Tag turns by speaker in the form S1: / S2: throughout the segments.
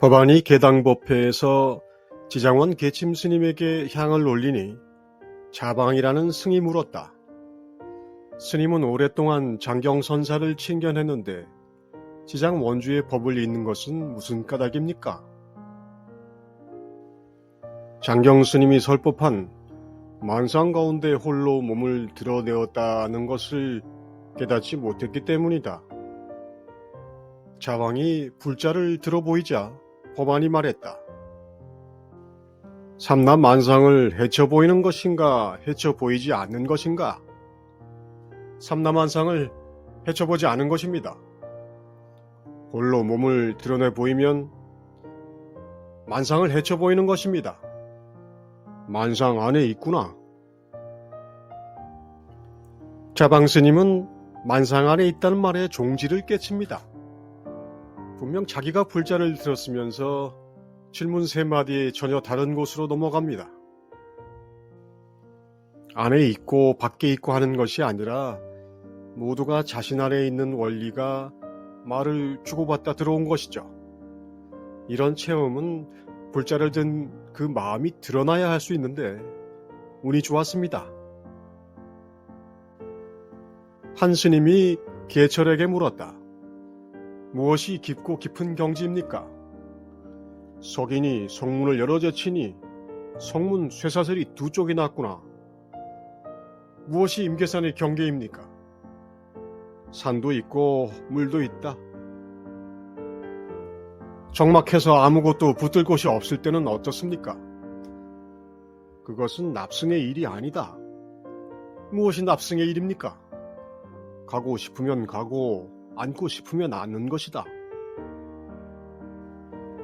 S1: 법안이 개당법회에서 지장원 계침 스님에게 향을 올리니 자방이라는 승이 물었다. 스님은 오랫동안 장경선사를 친견했는데 지장 원주의 법을 잇는 것은 무슨 까닭입니까? 장경 스님이 설법한 만상 가운데 홀로 몸을 드러내었다는 것을 깨닫지 못했기 때문이다. 자방이 불자를 들어보이자 법안이 말했다. 삼남 만상을 헤쳐 보이는 것인가, 헤쳐 보이지 않는 것인가? 삼남 만상을 헤쳐 보지 않은 것입니다. 홀로 몸을 드러내 보이면 만상을 헤쳐 보이는 것입니다. 만상 안에 있구나. 자방 스님은 만상 안에 있다는 말에 종지를 깨칩니다. 분명 자기가 불자를 들었으면서 질문 세 마디에 전혀 다른 곳으로 넘어갑니다. 안에 있고 밖에 있고 하는 것이 아니라 모두가 자신 안에 있는 원리가 말을 주고받다 들어온 것이죠. 이런 체험은 불자를 든 그 마음이 드러나야 할 수 있는데 운이 좋았습니다. 한 스님이 개철에게 물었다. 무엇이 깊고 깊은 경지입니까? 석인이 성문을 열어 제치니 성문 쇠사슬이 두 쪽이 났구나. 무엇이 임계산의 경계입니까? 산도 있고 물도 있다. 적막해서 아무것도 붙들 곳이 없을 때는 어떻습니까? 그것은 납승의 일이 아니다. 무엇이 납승의 일입니까? 가고 싶으면 가고 앉고 싶으면 앉는 것이다.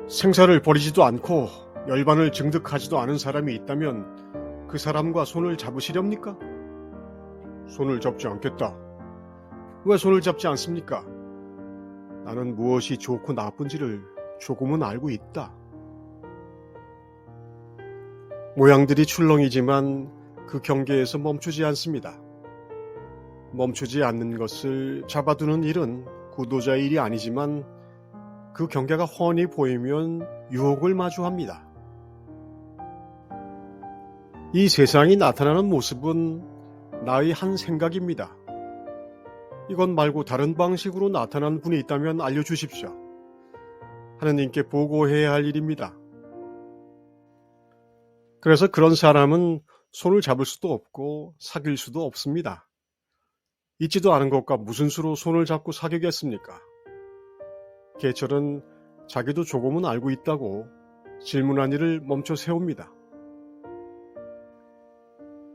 S1: 생사를 버리지도 않고 열반을 증득하지도 않은 사람이 있다면 그 사람과 손을 잡으시렵니까? 손을 잡지 않겠다. 왜 손을 잡지 않습니까? 나는 무엇이 좋고 나쁜지를 조금은 알고 있다. 모양들이 출렁이지만 그 경계에서 멈추지 않습니다. 멈추지 않는 것을 잡아두는 일은 구도자의 일이 아니지만 그 경계가 훤히 보이면 유혹을 마주합니다. 이 세상이 나타나는 모습은 나의 한 생각입니다. 이것 말고 다른 방식으로 나타난 분이 있다면 알려주십시오. 하느님께 보고해야 할 일입니다. 그래서 그런 사람은 손을 잡을 수도 없고 사귈 수도 없습니다. 있지도 않은 것과 무슨 수로 손을 잡고 사귀겠습니까? 개철은 자기도 조금은 알고 있다고 질문한 일을 멈춰 세웁니다.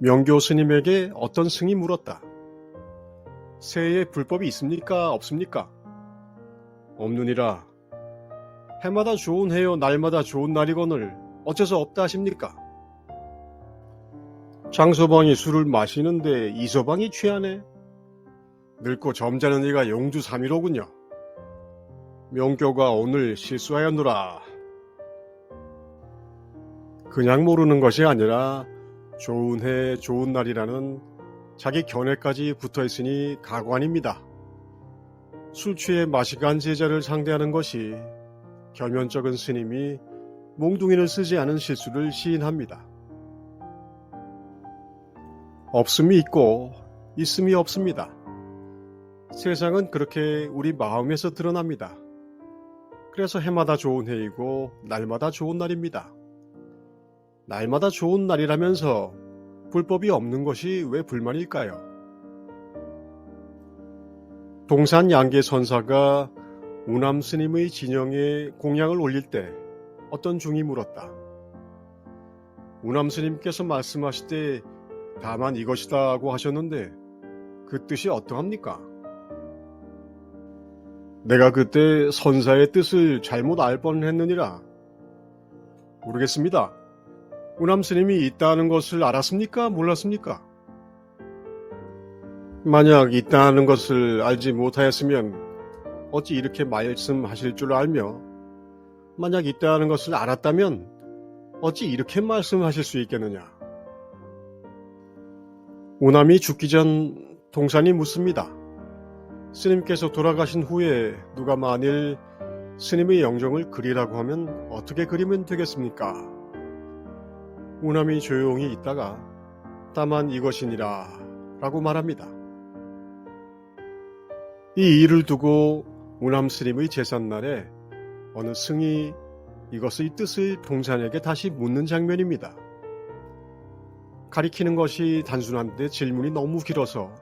S1: 명교 스님에게 어떤 승이 물었다. 새해에 불법이 있습니까? 없습니까? 없느니라. 해마다 좋은 해요 날마다 좋은 날이거늘 어째서 없다 하십니까? 장서방이 술을 마시는데 이서방이 취하네. 늙고 점잖은 이가 용두삼일오군요. 명교가 오늘 실수하였노라. 그냥 모르는 것이 아니라 좋은 해 좋은 날이라는 자기 견해까지 붙어있으니 가관입니다. 술 취해 마시간 제자를 상대하는 것이 겸연쩍은 스님이 몽둥이를 쓰지 않은 실수를 시인합니다. 없음이 있고 있음이 없습니다. 세상은 그렇게 우리 마음에서 드러납니다. 그래서 해마다 좋은 해이고 날마다 좋은 날입니다. 날마다 좋은 날이라면서 불법이 없는 것이 왜 불만일까요? 동산 양계 선사가 우남 스님의 진영에 공양을 올릴 때 어떤 중이 물었다. 우남 스님께서 말씀하실 때 다만 이것이다고 하셨는데 그 뜻이 어떠합니까? 내가 그때 선사의 뜻을 잘못 알 뻔했느니라. 모르겠습니다. 우남 스님이 있다는 것을 알았습니까? 몰랐습니까? 만약 있다는 것을 알지 못하였으면 어찌 이렇게 말씀하실 줄 알며 만약 있다는 것을 알았다면 어찌 이렇게 말씀하실 수 있겠느냐. 우남이 죽기 전 동산이 묻습니다. 스님께서 돌아가신 후에 누가 만일 스님의 영정을 그리라고 하면 어떻게 그리면 되겠습니까? 우남이 조용히 있다가 다만 이것이니라 라고 말합니다. 이 일을 두고 우남 스님의 제삿날에 어느 승이 이것의 뜻을 동산에게 다시 묻는 장면입니다. 가리키는 것이 단순한데 질문이 너무 길어서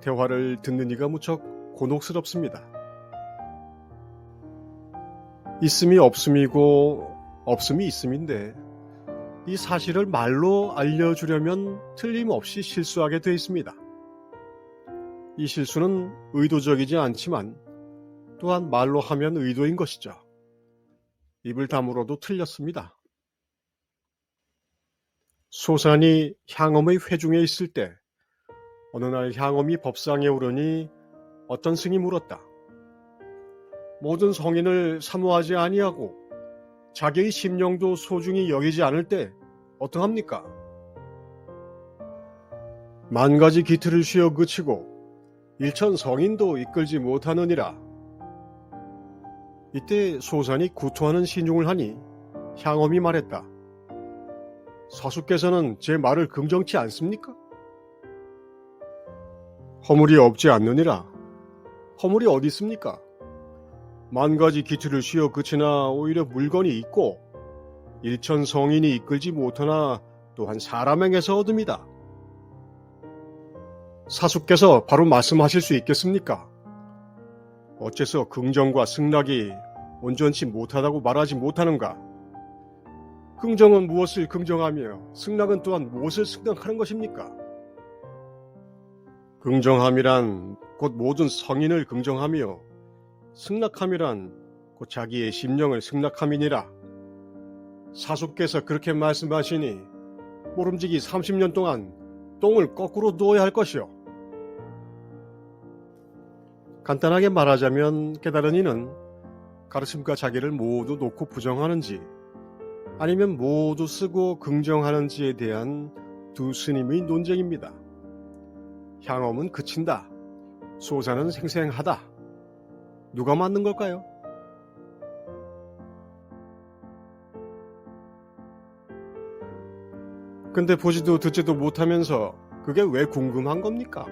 S1: 대화를 듣는 이가 무척 곤혹스럽습니다. 있음이 없음이고 없음이 있음인데 이 사실을 말로 알려주려면 틀림없이 실수하게 되어 있습니다. 이 실수는 의도적이지 않지만 또한 말로 하면 의도인 것이죠. 입을 다물어도 틀렸습니다. 소산이 향엄의 회중에 있을 때 어느 날 향엄이 법상에 오르니 어떤 승이 물었다. 모든 성인을 사모하지 아니하고 자기의 심령도 소중히 여기지 않을 때 어떠합니까? 만 가지 기틀을 휘어 그치고 일천 성인도 이끌지 못하느니라. 이때 소산이 구토하는 신중을 하니 향엄이 말했다. 서수께서는 제 말을 긍정치 않습니까? 허물이 없지 않느니라. 허물이 어디 있습니까? 만 가지 기틀을 휘어 그치나 오히려 물건이 있고 일천 성인이 이끌지 못하나 또한 사람에게서 얻음이다. 사수께서 바로 말씀하실 수 있겠습니까? 어째서 긍정과 승낙이 온전치 못하다고 말하지 못하는가? 긍정은 무엇을 긍정하며 승낙은 또한 무엇을 승낙하는 것입니까? 긍정함이란 곧 모든 성인을 긍정하며 승낙함이란 곧 자기의 심령을 승낙함이니라. 사수께서 그렇게 말씀하시니 모름지기 30년 동안 똥을 거꾸로 누워야 할 것이요. 간단하게 말하자면 깨달은 이는 가르침과 자기를 모두 놓고 부정하는지 아니면 모두 쓰고 긍정하는지에 대한 두 스님의 논쟁입니다. 향엄은 그친다. 소산은 생생하다. 누가 맞는 걸까요? 근데 보지도 듣지도 못하면서 그게 왜 궁금한 겁니까?